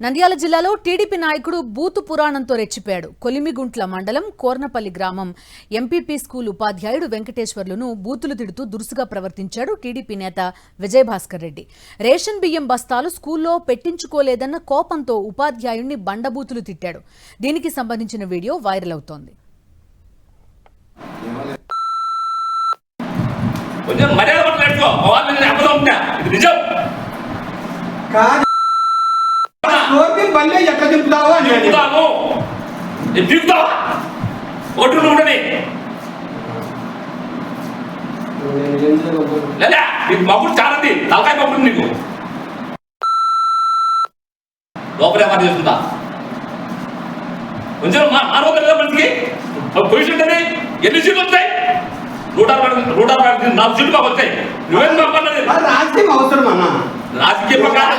నంద్యాల జిల్లాలో టీడీపీ నాయకుడు బూతు పురాణంతో రెచ్చిపోయాడు. కొలిమిగుంట్ల మండలం కోర్నపల్లి గ్రామం ఎంపీపీ స్కూల్ ఉపాధ్యాయుడు వెంకటేశ్వర్లను బూతులు తిడుతూ దురుసుగా ప్రవర్తించాడు టీడీపీ నేత విజయభాస్కర్ రెడ్డి. రేషన్ బియ్యం బస్తాలు స్కూల్లో పెట్టించుకోలేదన్న కోపంతో ఉపాధ్యాయుడిని బండబూతులు తిట్టాడు. దీనికి సంబంధించిన వీడియో వైరల్ అవుతోంది. ఎట్లా చెప్తావో అని మగుడు చాలా తలకాయ మగుడు నీకు లోపలే మాట చేస్తుందా కొంచెం మానవత మనిషికి పొజిషన్ ఉంటుంది. ఎన్ని సీట్లు వస్తాయి? 164 సీట్లు వస్తాయి. నువ్వేం రాజకీయం అవసరం అన్న. రాజకీయ ప్రకారం